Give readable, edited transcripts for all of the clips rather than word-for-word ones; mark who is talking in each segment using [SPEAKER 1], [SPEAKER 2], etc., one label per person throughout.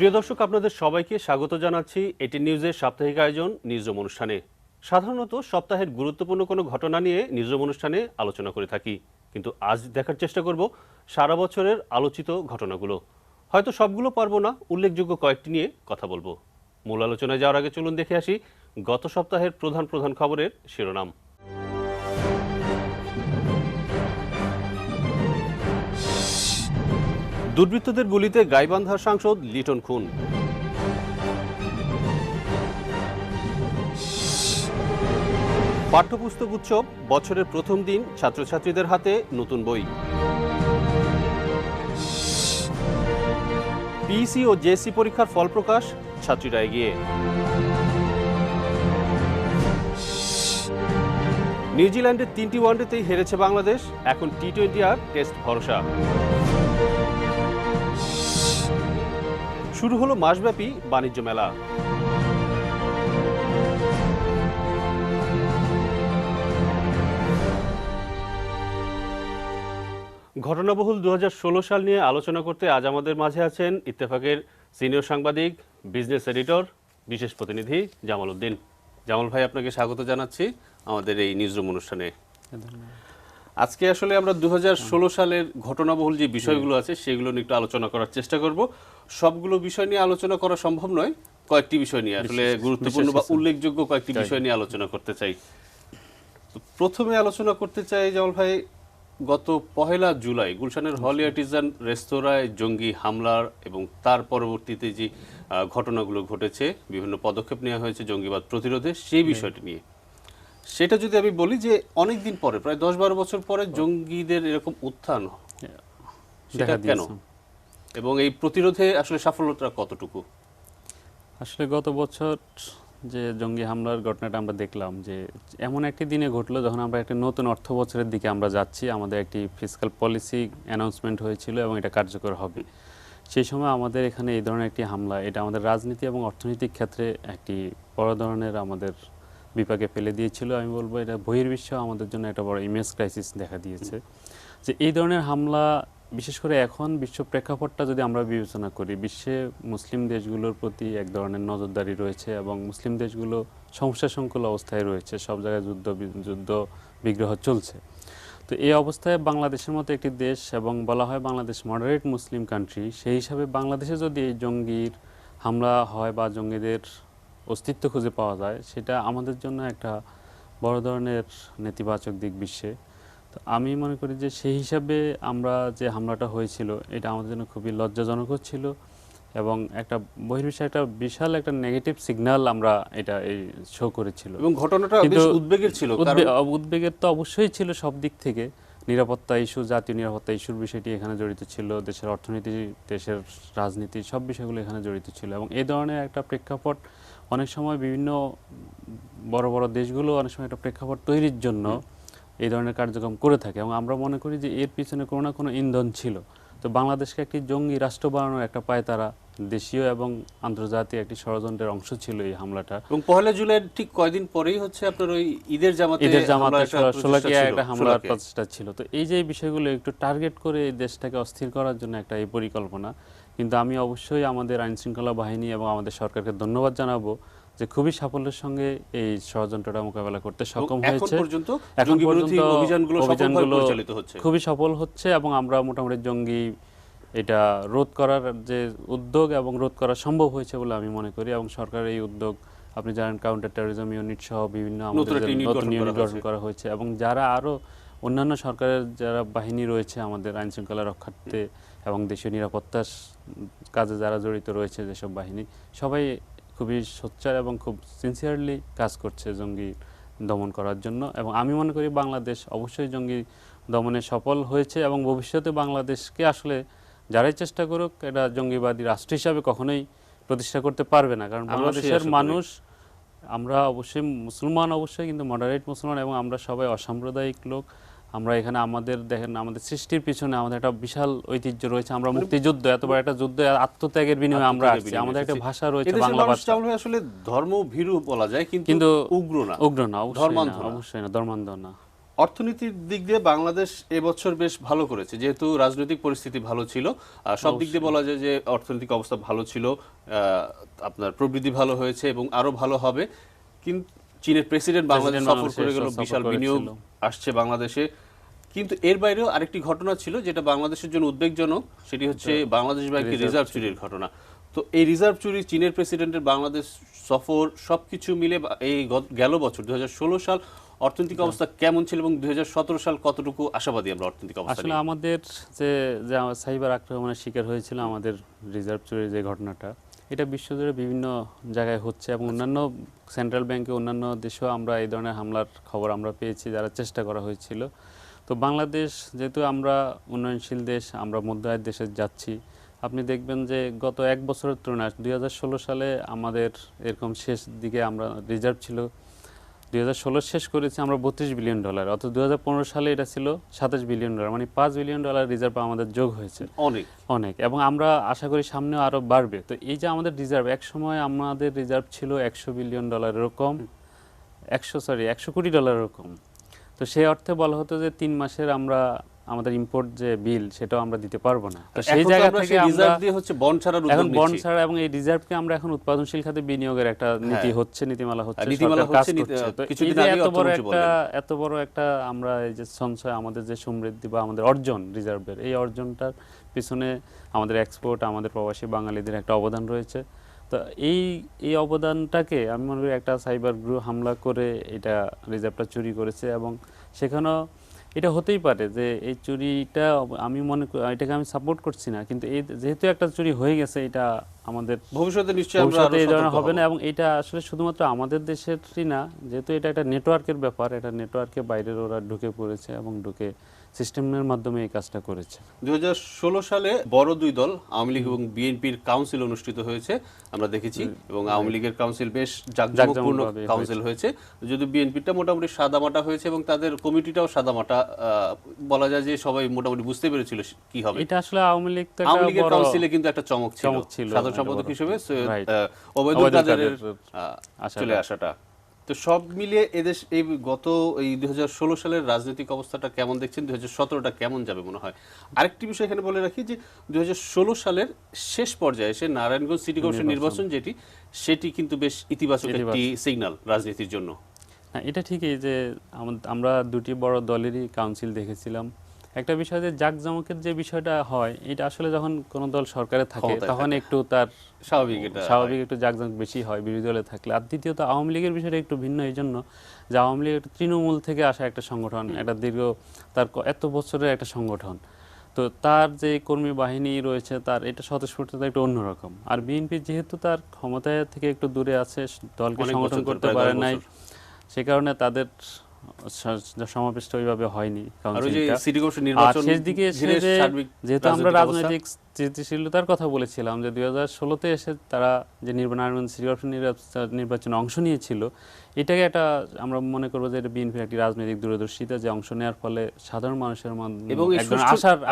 [SPEAKER 1] প্রিয় দর্শক, আপনাদের সবাইকে স্বাগত জানাচ্ছি এটি নিউজের সাপ্তাহিক আয়োজন নিউজরুম অনুষ্ঠানে। সাধারণত সপ্তাহের গুরুত্বপূর্ণ কোনো ঘটনা নিয়ে নিউজরুম অনুষ্ঠানে আলোচনা করে থাকি, কিন্তু আজ দেখার চেষ্টা করব সারা বছরের আলোচিত ঘটনাগুলো। হয়তো সবগুলো পারবো না, উল্লেখযোগ্য কয়েকটি নিয়ে কথা বলবো। মূল আলোচনায় যাওয়ার আগে চলুন দেখে আসি গত সপ্তাহের প্রধান প্রধান খবরের শিরোনাম। দুর্বৃত্তদের গুলিতে গাইবান্ধার সাংসদ লিটন খুন। পাঠ্যপুস্তক উৎসব, বছরের প্রথম দিন ছাত্রছাত্রীদের হাতে নতুন বই। পিইসি ও জেএসসি পরীক্ষার ফল প্রকাশ, ছাত্রীরা এগিয়ে। নিউজিল্যান্ডের 3টি ওয়ানডেতেই হেরেছে বাংলাদেশ, এখন টি-20 আর টেস্ট ভরসা। শুরু হলো মাসব্যাপী বাণিজ্য মেলা। ঘটনাবহুল 2016 সাল নিয়ে আলোচনা করতে আজ আমাদের মাঝে আছেন ইত্তেফাকের সিনিয়র সাংবাদিক, বিজনেস এডিটর, বিশেষ প্রতিনিধি জামাল উদ্দিন। জামাল ভাই, আপনাকে স্বাগত জানাচ্ছি আমাদের এই নিউজরুম অনুষ্ঠানে। আজকে আসলে আমরা 2016 সালের ঘটনাবহুল যে বিষয়গুলো আছে সেগুলো নিয়ে একটু আলোচনা করার চেষ্টা করব। সবগুলো বিষয় নিয়ে আলোচনা করা সম্ভব নয়, কয়েকটি বিষয় নিয়ে আসলে গুরুত্বপূর্ণ বা উল্লেখযোগ্য কয়েকটি বিষয় নিয়ে আলোচনা করতে চাই। তো প্রথমে আলোচনা করতে চাই জামাল ভাই, গত 1 জুলাই গুলশানের হলি আর্টিজান রেস্তোরাঁয় জঙ্গি হামলার এবং তার পরবর্তীতে যে ঘটনাগুলো ঘটেছে, বিভিন্ন পদক্ষেপ নেওয়া হয়েছে জঙ্গিবাদ প্রতিরোধে, সেই বিষয়টি নিয়ে সেটা যদি আমি বলি যে অনেক দিন পরে, প্রায় 10-12 বছর পরে জঙ্গিদের এরকম উত্থান, সেটা কেন এবং এই প্রতিরোধে আসলে সাফল্যটা কতটুকু?
[SPEAKER 2] আসলে গত বছর যে জঙ্গি হামলার ঘটনাটা আমরা দেখলাম যে এমন একটি দিনে ঘটলো যখন আমরা একটা নতুন অর্থ বছরের দিকে আমরা যাচ্ছি। আমাদের একটি ফিসক্যাল পলিসি অ্যানাউন্সমেন্ট হয়েছিল এবং এটা কার্যকর হবে। সেই সময় আমাদের এখানে এই ধরনের একটি হামলা, এটা আমাদের রাজনীতি এবং অর্থনৈতিক ক্ষেত্রে একটি বড় ধরনের আমাদের বিপাকে ফেলে দিয়েছিল। আমি বলবো এটা বহির্বিশ্ব আমাদের জন্য একটা বড় ইমেজ ক্রাইসিস দেখা দিয়েছে। যে এই ধরনের হামলা, বিশেষ করে এখন বিশ্ব প্রেক্ষাপটটা যদি আমরা বিবেচনা করি, বিশ্বে মুসলিম দেশগুলোর প্রতি এক ধরনের নজরদারি রয়েছে এবং মুসলিম দেশগুলো সমস্যা সংকুল অবস্থায় রয়েছে, সব জায়গায় যুদ্ধ বিগ্রহ চলছে। তো এই অবস্থায় বাংলাদেশের মতো একটি দেশ, এবং বলা হয় বাংলাদেশ মডারেট মুসলিম কান্ট্রি, সেই হিসাবে বাংলাদেশে যদি এই জঙ্গির হামলা হয় বা জঙ্গিদের অস্তিত্ব খুঁজে পাওয়া যায়, সেটা আমাদের জন্য একটা বড় ধরনের নেতিবাচক দিক বিশ্বে। তো আমি মনে করি যে সেই হিসাবে আমরা যে হামলাটা হয়েছিল এটা আমাদের জন্য খুবই লজ্জাজনক ছিল এবং একটা বহির্বিশ্বে একটা বিশাল একটা নেগেটিভ সিগন্যাল আমরা এটা এই শো করেছিল।
[SPEAKER 1] এবং ঘটনাটা বেশ উদ্বেগের ছিল।
[SPEAKER 2] উদ্বেগের তো অবশ্যই ছিল সব দিক থেকে। নিরাপত্তা ইস্যু, জাতীয় নিরাপত্তা ইস্যুর বিষয়টি এখানে জড়িত ছিল, দেশের অর্থনীতি, দেশের রাজনীতি, সব বিষয়গুলো এখানে জড়িত ছিল। এবং এই ধরনের একটা প্রেক্ষাপট অনেক সময় বিভিন্ন বড় বড় দেশগুলো অনেক সময় একটা প্রেক্ষাপট তৈরির জন্য এই ধরনের কার্যক্রম করে থাকে এবং আমরা মনে করি যে এর পিছনে কোনো না কোনো ইন্ধন ছিল। তো বাংলাদেশকে একটি জঙ্গি রাষ্ট্র বানানোর একটা পায়তারা, দেশীয় এবং আন্তর্জাতিক একটি ষড়যন্ত্রের অংশ ছিল এই হামলাটা।
[SPEAKER 1] এবং 1 জুলাই ঠিক কয়েকদিন পরেই হচ্ছে আপনার ওই ঈদের জামাতে
[SPEAKER 2] শোলাকিয়া একটা হামলার প্রচেষ্টা ছিল। তো এই যে বিষয়গুলো একটু টার্গেট করে এই দেশটাকে অস্থির করার জন্য একটা এই পরিকল্পনা। কিন্তু আমি অবশ্যই আমাদের আইনশৃঙ্খলা বাহিনী এবং আমাদের সরকারকে ধন্যবাদ জানাবো যে খুবই সাফল্যের সঙ্গে এই ষড়যন্ত্রটা মোকাবেলা করতে সক্ষম হয়েছে।
[SPEAKER 1] এখন পর্যন্ত অভিযানগুলো
[SPEAKER 2] খুবই সফল হচ্ছে এবং আমরা মোটামুটি জঙ্গি এটা রোধ করার যে উদ্যোগ এবং রোধ করা সম্ভব হয়েছে বলে আমি মনে করি। এবং সরকারের এই উদ্যোগ, আপনি জানেন কাউন্টার টেরোরিজম ইউনিট সহ বিভিন্ন আমাদের নতুন ইউনিট গঠন করা হয়েছে এবং যারা আরও অন্যান্য সরকারের যারা বাহিনী রয়েছে আমাদের আইনশৃঙ্খলা রক্ষার্থে এবং দেশীয় নিরাপত্তার কাজে যারা জড়িত রয়েছে, যেসব বাহিনী সবাই খুবই সোচ্চার এবং খুব সিনসিয়ারলি কাজ করছে জঙ্গি দমন করার জন্য। এবং আমি মনে করি বাংলাদেশ অবশ্যই জঙ্গি দমনে সফল হয়েছে এবং ভবিষ্যতে বাংলাদেশকে আসলে যারাই চেষ্টা করুক এটা জঙ্গিবাদী রাষ্ট্র হিসাবে কখনোই প্রতিষ্ঠা করতে পারবে না। কারণ বাংলাদেশের মানুষ, আমরা অবশ্যই মুসলমান, অবশ্যই কিন্তু মডারেট মুসলমান এবং আমরা সবাই অসাম্প্রদায়িক লোক। আমরা এখানে আমাদের দেখেন আমাদের সৃষ্টির পিছনে আমাদের একটা বিশাল ঐতিহ্য রয়েছে। আমরা মুক্তিযুদ্ধ, এত বড় একটা যুদ্ধ, আত্মত্যাগের বিনিময়ে আমরা আসছি। আমাদের একটা ভাষা রয়েছে বাংলা ভাষা।
[SPEAKER 1] আসলে ধর্মভীরু বলা যায় কিন্তু উগ্র না,
[SPEAKER 2] অবশ্যই না, ধর্মান্ধ না।
[SPEAKER 1] অর্থনীতির দিক দিয়ে বাংলাদেশ এবছর বেশ ভালো করেছে, যেহেতু রাজনৈতিক পরিস্থিতি ভালো ছিল। সব দিক দিয়ে বলা যায় যে অর্থনৈতিক অবস্থা ভালো ছিল, আপনার প্রবৃদ্ধি ভালো হয়েছে এবং আরো ভালো হবে। কিন্তু চীনের প্রেসিডেন্ট বাংলাদেশ সফর করে গেল, বিশাল বিনিয়োগ আসছে বাংলাদেশে। কিন্তু এর বাইরেও আরেকটি ঘটনা ছিল যেটা বাংলাদেশের জন্য উদ্বেগজনক, সেটি হচ্ছে বাংলাদেশ ব্যাংকের রিজার্ভ চুরির ঘটনা। তো এই রিজার্ভ চুরি, চীনের প্রেসিডেন্টের বাংলাদেশ সফর, সবকিছু মিলে এই গেল বছর 2016 সাল অর্থনৈতিক অবস্থা কেমন ছিল এবং 2017 সাল কতটুকু আশাবাদী আমরা অর্থনৈতিক অবস্থা
[SPEAKER 2] আসলে
[SPEAKER 1] নিয়ে?
[SPEAKER 2] আমাদের যে যে সাইবার আক্রমণের শিকার হয়েছিল আমাদের রিজার্ভ চুরির যে ঘটনাটা, এটা বিশ্বজুড়ে বিভিন্ন জায়গায় হচ্ছে এবং অন্যান্য সেন্ট্রাল ব্যাংকে অন্যান্য দেশেও আমরা এই ধরনের হামলার খবর আমরা পেয়েছি, যারা চেষ্টা করা হয়েছিল। তো বাংলাদেশ যেহেতু আমরা উন্নয়নশীল দেশ, আমরা মধ্য আয়ের দেশে যাচ্ছি, আপনি দেখবেন যে গত এক বছরের তুলনায় 2016 সালে আমাদের এরকম শেষ দিকে আমরা রিজার্ভ ছিল 2016 শেষ করেছি আমরা $32 বিলিয়ন, অথচ 2015 সালে এটা ছিল $27 বিলিয়ন, মানে $5 বিলিয়ন রিজার্ভ আমাদের যোগ হয়েছে।
[SPEAKER 1] অনেক
[SPEAKER 2] অনেক, এবং আমরা আশা করি সামনেও আরও বাড়বে। তো এই যে আমাদের রিজার্ভ, এক সময় আমাদের রিজার্ভ ছিল $100 বিলিয়ন এরকম, 100 কোটি ডলার এরকম। তো সেই অর্থে বলা হতো যে 3 মাসের আমরা আমাদের ইম্পোর্ট যে বিল সেটাও আমরা দিতে পারবো না। তো সেই জায়গা থেকে আমরা
[SPEAKER 1] রিজার্ভ দিয়ে হচ্ছে বন্ড ছাড়ার উদ্যোগ
[SPEAKER 2] এখন বন্ড
[SPEAKER 1] নিচ্ছি।
[SPEAKER 2] ছাড়া, এবং এই রিজার্ভকে আমরা এখন উৎপাদনশীল খাতে বিনিয়োগের একটা নীতি হচ্ছে, নীতিমালা হচ্ছে,
[SPEAKER 1] নীতিমালা
[SPEAKER 2] সরকার কাজ
[SPEAKER 1] হচ্ছে,
[SPEAKER 2] করছে। তো এই
[SPEAKER 1] কিছুদিন
[SPEAKER 2] যে
[SPEAKER 1] আগে
[SPEAKER 2] এত
[SPEAKER 1] অর্থমন্ত্রী
[SPEAKER 2] বড় একটা আমরা এই যে সঞ্চয়, আমাদের যে সমৃদ্ধি বা আমাদের অর্জন রিজার্ভের, এই অর্জনটার পিছনে আমাদের এক্সপোর্ট, আমাদের প্রবাসী বাঙালিদের একটা অবদান রয়েছে। তো এই অবদানটাকে আমি মনে করি একটা সাইবার গ্রুপ হামলা করে এটা রিজার্ভটা চুরি করেছে, এবং সেখানেও এটা হতেই পারে যে এই চুরিটা, আমি মনে করি এটাকে আমি সাপোর্ট করছি না, কিন্তু এই যেহেতু একটা চুরি হয়ে গেছে, এটা আমাদের
[SPEAKER 1] ভবিষ্যতে নিশ্চয়ই আমরা
[SPEAKER 2] ভবিষ্যতে
[SPEAKER 1] আরো
[SPEAKER 2] এই ধরনের
[SPEAKER 1] সতর্ক
[SPEAKER 2] হবে না।
[SPEAKER 1] হব।
[SPEAKER 2] এবং এটা আসলে শুধুমাত্র আমাদের দেশেরই না, যেহেতু এটা একটা নেটওয়ার্কের ব্যাপার, এটা নেটওয়ার্কে বাইরের ওরা ঢুকে পড়েছে এবং ঢুকে সিস্টেমের মাধ্যমে এই কাজটা করেছে।
[SPEAKER 1] 2016 সালে বড় দুই দল আওয়ামী লীগ এবং বিএনপির কাউন্সিল অনুষ্ঠিত হয়েছে, আমরা দেখেছি, এবং আওয়ামী লীগের কাউন্সিল বেশ জাঁকজমকপূর্ণ
[SPEAKER 2] জাঁকজমকভাবে
[SPEAKER 1] কাউন্সিল হয়েছে, যদি বিএনপিটা মোটামুটি সাদামাটা হয়েছে এবং তাদের কমিটিটাও সাদামাটা। বলা যায় যে সবাই মোটামুটি বুঝতে পেরেছিল কি হবে।
[SPEAKER 2] এটা আসলে আওয়ামী লীগ তো
[SPEAKER 1] আওয়ামী
[SPEAKER 2] একটা
[SPEAKER 1] লীগের
[SPEAKER 2] বড়
[SPEAKER 1] কাউন্সিলে কিন্তু একটা চমক ছিল, সাধারণ
[SPEAKER 2] একটা
[SPEAKER 1] সম্পাদক
[SPEAKER 2] বড়।
[SPEAKER 1] হিসেবে সৈয়দ
[SPEAKER 2] Right.
[SPEAKER 1] ওবায়দুল
[SPEAKER 2] ওবায়দুল
[SPEAKER 1] কাদেরের
[SPEAKER 2] আসাটা।
[SPEAKER 1] চলে আসাটা। তো সব মিলিয়ে এদেশ এই গত এই 2016 সালের রাজনৈতিক অবস্থাটা কেমন দেখছেন, 2017টা কেমন যাবে মনে হয়? আরেকটি বিষয় এখানে বলে রাখি যে 2016 সালের শেষ পর্যায়ে এসে নারায়ণগঞ্জ সিটি কর্পোরেশন নির্বাচন সেটি কিন্তু বেশ ইতিবাচক একটি সিগন্যাল রাজনীতির জন্য।
[SPEAKER 2] হ্যাঁ, এটা ঠিকই যে আমরা দুটি বড় দলেরই কাউন্সিল দেখেছিলাম। একটা বিষয় যে জাঁকজমকের যে বিষয়টা হয়, এটা আসলে যখন কোনো দল সরকারে থাকে
[SPEAKER 1] ক্ষমতায়
[SPEAKER 2] তখন
[SPEAKER 1] থাকে।
[SPEAKER 2] একটু তার
[SPEAKER 1] স্বাভাবিক
[SPEAKER 2] একটু জাঁকজমক বেশি হয় বিরোধী দলে থাকলে। আর দ্বিতীয়ত আওয়ামী লীগের বিষয়টা একটু ভিন্ন, এই জন্য যে আওয়ামী লীগ একটা তৃণমূল থেকে আসা একটা সংগঠন, একটা দীর্ঘ তার এত বছরের একটা সংগঠন। তো তার যে কর্মী বাহিনী রয়েছে, তার এটা স্বতঃস্ফূর্ততা একটু অন্যরকম। আর বিএনপি যেহেতু তার ক্ষমতায় থেকে একটু দূরে আছে, দলকে সংগঠন করতে পারে নাই, সে কারণে তাদের সমাবেশটা ওইভাবে হয়নি কাউন্সিলটা। আর শেষ দিকে এসে যেহেতু আমরা রাজনৈতিক স্থিতিশীলতার কথা বলেছিলাম, যে 2016-তে এসে তারা যে নারায়ণগঞ্জ সিটি কর্পোরেশন নির্বাচনে অংশ নিয়েছিল, এটাকে একটা আমরা মনে করবো যে এটা বিএনপির একটি রাজনৈতিক দূরদর্শিতা, যে অংশ নেওয়ার ফলে সাধারণ মানুষের মধ্যে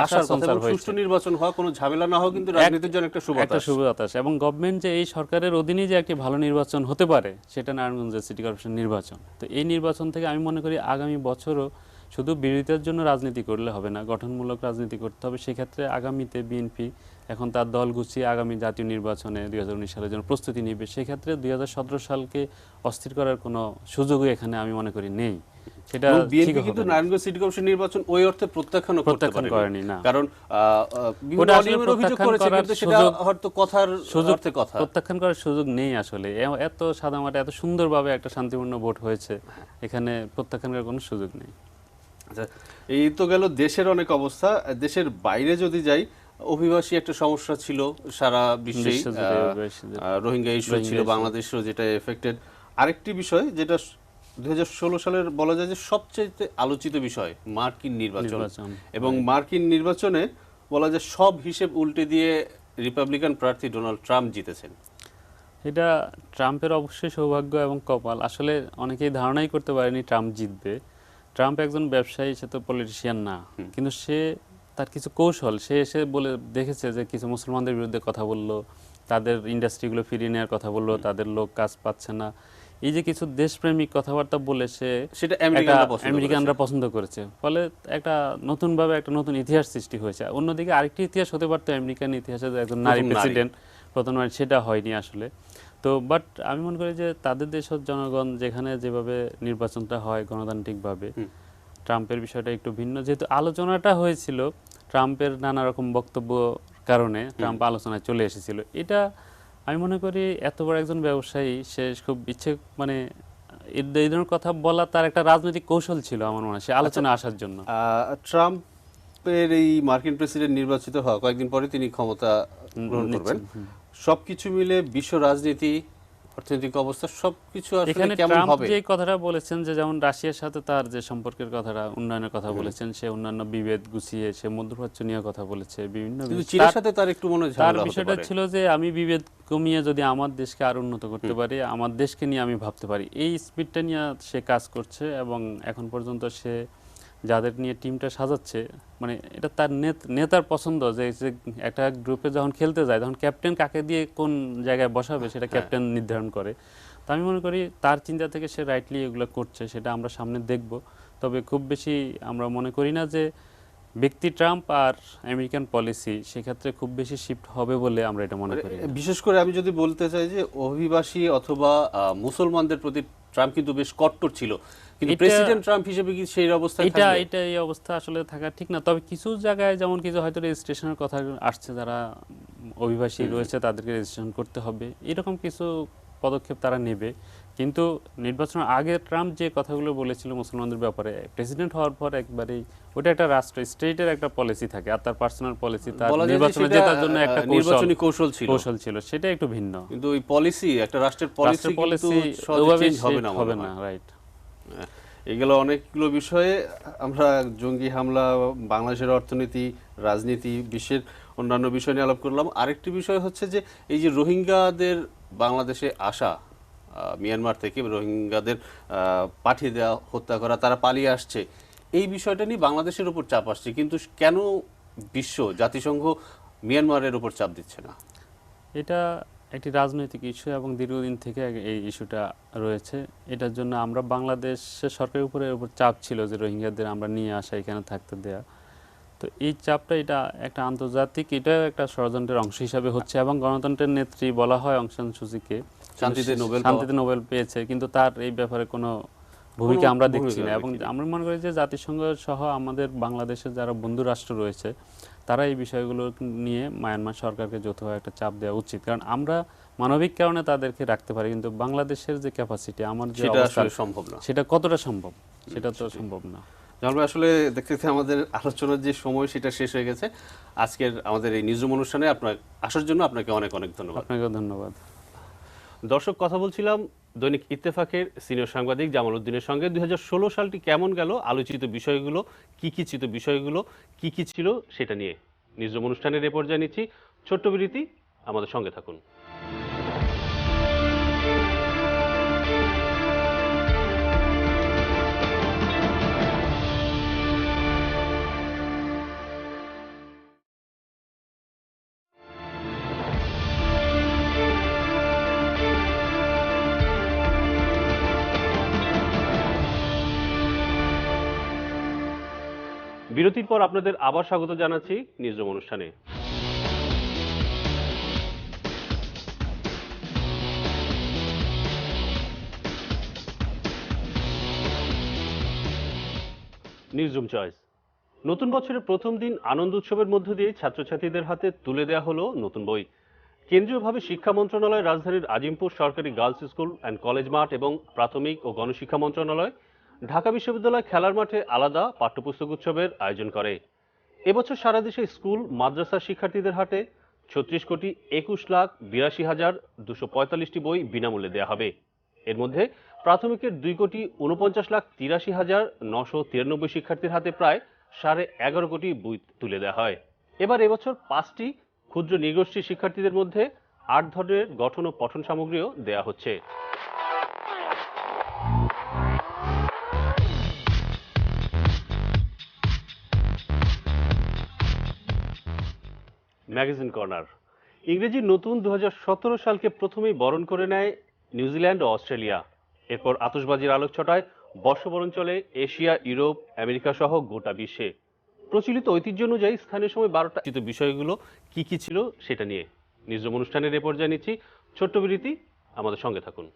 [SPEAKER 2] আশার সঞ্চার হয়েছে।
[SPEAKER 1] সুষ্ঠু নির্বাচন হওয়া, কোনো ঝামেলা না হওয়া কিন্তু রাজনীতির জন্য একটা শুভ
[SPEAKER 2] বাতাস, এবং গভর্নমেন্ট যে এই সরকারের অধীনেই যে একটি ভালো নির্বাচন হতে পারে, সেটা নারায়ণগঞ্জের সিটি কর্পোরেশন নির্বাচন। তো এই নির্বাচন থেকে আমি মনে করি আগামী বছরও শুধু বিরোধিতার জন্য রাজনীতি করলে হবে না, গঠনমূলক রাজনীতি করতে হবে। সেক্ষেত্রে আগামীতে বিএনপি এখন তার দল গুছিয়ে আগামী জাতীয় নির্বাচনে 2019 সালের জন্য প্রস্তুতি নিবে। সেক্ষেত্রে 2017 সালকে অস্থির করার কোনো সুযোগই এখানে আমি মনে করি নেই। সেটা
[SPEAKER 1] বিএনপি কিন্তু নারায়ণগঞ্জ সিটি কর্পোরেশন নির্বাচন ওই অর্থে প্রত্যাখ্যান করেনি না, কারণ বিভিন্ন অনিয়মের অভিযোগ করেছে, কিন্তু সেটা হয়তো কথার অর্থে কথা
[SPEAKER 2] প্রত্যাখ্যান করার সুযোগ নেই। আসলে এত সাদামাটা এত সুন্দরভাবে একটা শান্তিপূর্ণ ভোট হয়েছে, এখানে প্রত্যাখ্যান করার কোনো সুযোগ নেই।
[SPEAKER 1] আচ্ছা, এই তো গেল দেশের অনেক অবস্থা। দেশের বাইরে যদি যাই, অভিবাসী একটা সমস্যা ছিল সারা বিশ্বে, রোহিঙ্গা ইস্যু ছিল, বাংলাদেশেও যেটা এফেক্টেড। আরেকটি বিষয় যেটা 2016 সালের বলা যায় যে সবচেয়ে আলোচিত বিষয়, মার্কিন নির্বাচন। এবং মার্কিন নির্বাচনে বলা যায় সব হিসেব উল্টে দিয়ে রিপাবলিকান প্রার্থী ডোনাল্ড ট্রাম্প জিতেছেন।
[SPEAKER 2] এটা ট্রাম্পের অবশ্যই সৌভাগ্য এবং কপাল। আসলে অনেকেই ধারণাই করতে পারেনি ট্রাম্প জিতবে। ট্রাম্প একজন ব্যবসায়ী, সে তো পলিটিশিয়ান না, কিন্তু সে তার কিছু কৌশল, সে এসে বলে দেখেছে যে কিছু মুসলমানদের বিরুদ্ধে কথা বললো, তাদের ইন্ডাস্ট্রিগুলো ফিরিয়ে নেওয়ার কথা বললো, তাদের লোক কাজ পাচ্ছে না, এই যে কিছু দেশপ্রেমিক কথাবার্তা বলে সে
[SPEAKER 1] সেটা
[SPEAKER 2] একটা আমেরিকানরা পছন্দ করেছে, ফলে একটা নতুনভাবে একটা নতুন ইতিহাস সৃষ্টি হয়েছে। অন্যদিকে আরেকটি ইতিহাস হতে পারতো আমেরিকান ইতিহাসে যে একজন নারী
[SPEAKER 1] প্রথম নারী।
[SPEAKER 2] প্রেসিডেন্ট, প্রথম নারী, সেটা হয়নি আসলে। তো বাট আমি মনে করি যে তাদের দেশের জনগণ যেখানে যেভাবে নির্বাচনটা হয় গণতান্ত্রিকভাবে, ট্রাম্পের বিষয়টা একটু ভিন্ন। যেহেতু আলোচনাটা হয়েছিল ট্রাম্পের নানা রকম বক্তব্য কারণে ট্রাম্প আলোচনায় চলে এসেছিল, এটা আমি মনে করি এত বড় একজন ব্যবসায়ী, সে খুব ইচ্ছে মানে এই ধরনের কথা বলা তার একটা রাজনৈতিক কৌশল ছিল আমার মনে হয়, সে আলোচনা আসার জন্য।
[SPEAKER 1] ট্রাম্পের এই মার্কিন প্রেসিডেন্ট নির্বাচিত হওয়া কয়েকদিন পরে তিনি ক্ষমতা গ্রহণ করবেন, সবকিছু মিলে বিশ্ব রাজনীতি, অর্থনৈতিক অবস্থা সবকিছু আসলে
[SPEAKER 2] এখানে
[SPEAKER 1] কেমন
[SPEAKER 2] ট্রাম্প
[SPEAKER 1] হবে?
[SPEAKER 2] যে কথাটা বলেছেন যে যেমন রাশিয়ার সাথে তার যে সম্পর্কের কথাটা, উন্নয়নের কথা বলেছেন, সে অন্যান্য বিভেদ গুছিয়ে সে মধ্যপ্রাচ্য নিয়ে কথা বলেছে, বিভিন্ন
[SPEAKER 1] কিন্তু
[SPEAKER 2] বিষয়।
[SPEAKER 1] চীনের সাথে তার একটু মনে হয়
[SPEAKER 2] তার
[SPEAKER 1] ঝামেলা হতে
[SPEAKER 2] বিষয়টা
[SPEAKER 1] পারে।
[SPEAKER 2] ছিল যে আমি বিভেদ কমিয়ে যদি আমার দেশকে আরো উন্নত করতে পারি, আমার দেশকে নিয়ে আমি ভাবতে পারি, এই স্পিডটা নিয়ে সে কাজ করছে। এবং এখন পর্যন্ত সে যাদের নিয়ে টিমটা সাজাচ্ছে, মানে এটা তার নেতার পছন্দ যে যে একটা গ্রুপে যখন খেলতে যায় তখন ক্যাপ্টেন কাকে দিয়ে কোন জায়গায় বসাবে সেটা ক্যাপ্টেন নির্ধারণ করে। তো আমি মনে করি তার চিন্তা থেকে সে রাইটলি এগুলো করছে, সেটা আমরা সামনে দেখব। তবে খুব বেশি আমরা মনে করি না যে ব্যক্তি ট্রাম্প আর আমেরিকান পলিসি সেক্ষেত্রে খুব বেশি শিফট হবে বলে আমরা এটা মনে করি না।
[SPEAKER 1] বিশেষ করে আমি যদি বলতে চাই যে অভিবাসী অথবা মুসলমানদের প্রতি ট্রাম্প কিন্তু বেশ কট্টর ছিল, কিন্তু প্রেসিডেন্ট ট্রাম্প হিসেবে কি সেই অবস্থায় থাকবে?
[SPEAKER 2] এটা এই অবস্থা আসলে থাকা ঠিক না। তবে কিছু জায়গায় যেমন কিছু হয়তো রেজিস্ট্রেশনের কথা আসছে, যারা অভিবাসী রয়েছে তাদেরকে রেজিস্ট্রেশন করতে হবে, এরকম কিছু পদক্ষেপ তারা নেবে। কিন্তু নির্বাচনের আগে ট্রাম্প যে কথাগুলো বলেছিল মুসলমানদের ব্যাপারে, প্রেসিডেন্ট হওয়ার পর একবারেই ওটা একটা রাষ্ট্র স্টেটের একটা পলিসি থাকে, আর তার পার্সোনাল পলিসি, তার নির্বাচনে জেতার জন্য একটা
[SPEAKER 1] নির্বাচনী কৌশল
[SPEAKER 2] ছিল, সেটা একটু ভিন্ন।
[SPEAKER 1] কিন্তু ওই পলিসি, একটা রাষ্ট্রের পলিসি কিন্তু সহজে চেঞ্জ হবে না,
[SPEAKER 2] রাইট।
[SPEAKER 1] এগুলো অনেকগুলো বিষয়ে আমরা জঙ্গি হামলা, বাংলাদেশের অর্থনীতি, রাজনীতি, বিশ্বের অন্যান্য বিষয় নিয়ে আলাপ করলাম। আরেকটি বিষয় হচ্ছে যে এই যে রোহিঙ্গাদের বাংলাদেশে আসা, মিয়ানমার থেকে রোহিঙ্গাদের পাঠিয়ে দেওয়া, হত্যা করা, তারা পালিয়ে আসছে, এই বিষয়টা নিয়ে বাংলাদেশের উপর চাপ আসছে, কিন্তু কেন জাতিসংঘ মিয়ানমারের উপর চাপ দিচ্ছে না?
[SPEAKER 2] এটা একটি রাজনৈতিক ইস্যু এবং দীর্ঘদিন থেকে এই ইস্যুটা রয়েছে। এটার জন্য আমরা বাংলাদেশের সরকারের উপর চাপ ছিল যে রোহিঙ্গাদের আমরা নিয়ে আসা, এখানে থাকতে দেয়া। তো এই চাপটা এটা একটা আন্তর্জাতিক, এটা একটা ষড়যন্ত্রের অংশ হিসাবে হচ্ছে। এবং গণতন্ত্রের নেত্রী বলা হয় অং সান সুচিকে, শান্তিতে নোবেল পেয়েছে, কিন্তু তার এই ব্যাপারে কোনো ভূমিকা আমরা দেখছি না। এবং আমরা মনে করি যে জাতিসংঘ সহ আমাদের বাংলাদেশের যারা বন্ধু রাষ্ট্র রয়েছে তারা এই বিষয়গুলো নিয়ে মায়ানমার সরকারকে যৌথভাবে একটা চাপ দেওয়া উচিত। কারণ আমরা মানবিক কারণে তাদেরকে রাখতে পারি, কিন্তু বাংলাদেশের যে ক্যাপাসিটি, আমার যে অবস্থা,
[SPEAKER 1] সম্ভব না,
[SPEAKER 2] সেটা কতটা সম্ভব, সেটা তো সম্ভব না।
[SPEAKER 1] জামাল ভাই, আসলে দেখতে দেখতে আমাদের আলোচনার যে সময় সেটা শেষ হয়ে গেছে। আজকের আমাদের এই নিউজরুম অনুষ্ঠানে আপনার আসার জন্য আপনাকে অনেক অনেক ধন্যবাদ।
[SPEAKER 2] আপনাকেও ধন্যবাদ।
[SPEAKER 1] দর্শক, কথা বলছিলাম দৈনিক ইত্তেফাকের সিনিয়র সাংবাদিক জামাল উদ্দিনের সঙ্গে। 2016 সালটি কেমন গেল, আলোচিত বিষয়গুলো কি কি ছিল সেটা নিয়ে নিউজরুম অনুষ্ঠানের এ পর্যায়ে নিচ্ছি ছোট্ট বিরতি, আমাদের সঙ্গে থাকুন। বিরতির পর আপনাদের আবার স্বাগত জানাচ্ছি নিউজরুম অনুষ্ঠানে। Newsroom choice. নতুন বছরের প্রথম দিন আনন্দ উৎসবের মধ্য দিয়ে ছাত্রছাত্রীদের হাতে তুলে দেওয়া হলো নতুন বই। কেন্দ্রীয়ভাবে শিক্ষা মন্ত্রণালয় রাজধানীর আজিমপুর সরকারি গার্লস স্কুল অ্যান্ড কলেজ মাঠ এবং প্রাথমিক ও গণশিক্ষা মন্ত্রণালয় ঢাকা বিশ্ববিদ্যালয় খেলার মাঠে আলাদা পাঠ্যপুস্তক উৎসবের আয়োজন করে। এবছর সারা দেশে স্কুল মাদ্রাসার শিক্ষার্থীদের হাতে 36,82,82,245টি বই বিনামূল্যে দেওয়া হবে। এর মধ্যে প্রাথমিকের 2,49,83,993 শিক্ষার্থীর হাতে প্রায় 11.5 কোটি বই তুলে দেওয়া হয়। এবছর 5টি ক্ষুদ্র নৃগোষ্ঠীর শিক্ষার্থীদের মধ্যে 8 ধরনের গঠন ও পঠন সামগ্রীও দেওয়া হচ্ছে। Magazine corner. ইংরেজি নতুন 2017 সালকে প্রথমেই বরণ করে নেয় নিউজিল্যান্ড ও অস্ট্রেলিয়া। এরপর আতশবাজির আলোক ছটায় বর্ষবরণ চলে এশিয়া, ইউরোপ, আমেরিকা সহ গোটা বিশ্বে। প্রচলিত ঐতিহ্য অনুযায়ী স্থানীয় সময় 12টা বিষয়গুলো কি কি ছিল সেটা নিয়ে নিউজরুম অনুষ্ঠানের এ পর্যায়ে নিচ্ছি ছোট্ট বিরতি। আমাদের সঙ্গে থাকুন।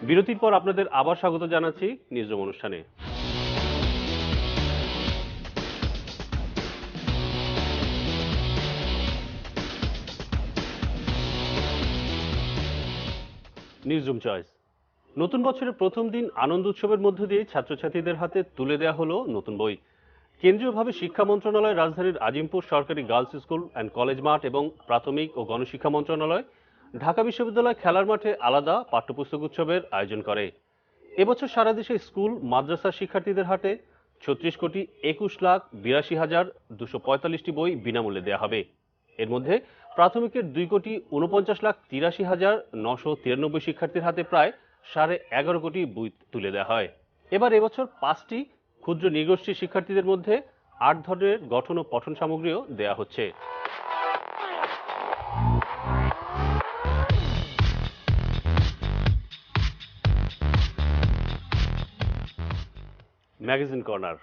[SPEAKER 1] বিরতির পর আপনাদের আবার স্বাগত জানাচ্ছি নিউজরুম অনুষ্ঠানে। Newsroom choice. নতুন বছরের প্রথম দিন আনন্দ উৎসবের মধ্য দিয়ে ছাত্রছাত্রীদের হাতে তুলে দেওয়া হলো নতুন বই। কেন্দ্রীয়ভাবে শিক্ষা মন্ত্রণালয় রাজধানীর আজিমপুর সরকারি গার্লস স্কুল অ্যান্ড কলেজ মাঠ এবং প্রাথমিক ও গণশিক্ষা মন্ত্রণালয় ঢাকা বিশ্ববিদ্যালয় খেলার মাঠে আলাদা পাঠ্যপুস্তক উৎসবের আয়োজন করে। এবছর সারা দেশে স্কুল মাদ্রাসার শিক্ষার্থীদের হাতে 36,82,82,45টি বই বিনামূল্যে দেওয়া হবে। এর মধ্যে প্রাথমিকের 2,49,83,993 শিক্ষার্থীর হাতে প্রায় 11.5 কোটি বই তুলে দেওয়া হয়। এবছর 5টি ক্ষুদ্র নৃগোষ্ঠীর শিক্ষার্থীদের মধ্যে 8 ধরনের গঠন ও পঠন সামগ্রীও দেওয়া হচ্ছে। Magazine corner.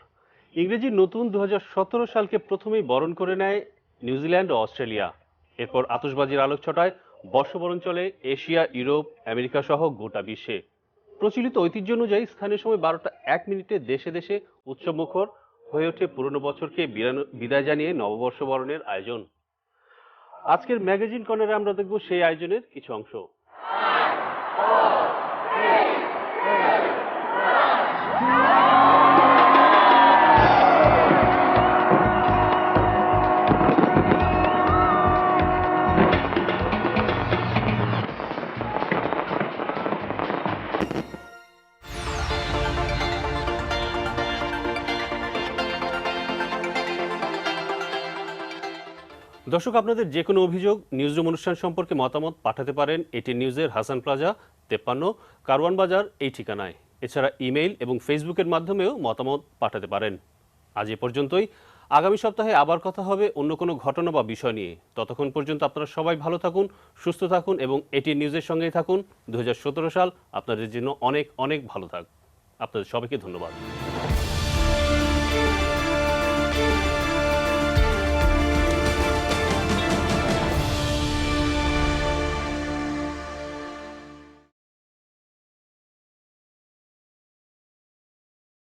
[SPEAKER 1] ইংরেজি নতুন 2017 সালকে প্রথমেই বরণ করে নেয় নিউজিল্যান্ড ও অস্ট্রেলিয়া। এরপর আতশবাজির আলোক ছটায় বর্ষবরণ চলে এশিয়া, ইউরোপ, আমেরিকা সহ গোটা বিশ্বে। প্রচলিত ঐতিহ্য অনুযায়ী স্থানীয় সময় 12টা 1 মিনিটে দেশে দেশে উৎসবমুখর হয়ে ওঠে পুরনো বছরকে বিদায় জানিয়ে নববর্ষ বরণের আয়োজন। আজকের ম্যাগাজিন কর্নারে আমরা দেখব সেই আয়োজনের কিছু অংশ। দর্শক, আপনাদের যে কোনো অভিযোগ নিউজরুম অনুষ্ঠান সম্পর্কে মতামত পাঠাতে পারেন এটিএন নিউজের হাসান প্লাজা 53 কারওয়ান বাজার এই ঠিকানায়। এছাড়া ইমেইল এবং ফেসবুকের মাধ্যমেও মতামত পাঠাতে পারেন। আজ এ পর্যন্তই। আগামী সপ্তাহে আবার কথা হবে অন্য কোনো ঘটনা বা বিষয় নিয়ে। ততক্ষণ পর্যন্ত আপনারা সবাই ভালো থাকুন, সুস্থ থাকুন এবং এটিএন নিউজের সঙ্গেই থাকুন। 2017 সাল আপনাদের জন্য অনেক অনেক ভালো থাক। আপনাদের সবাইকে ধন্যবাদ।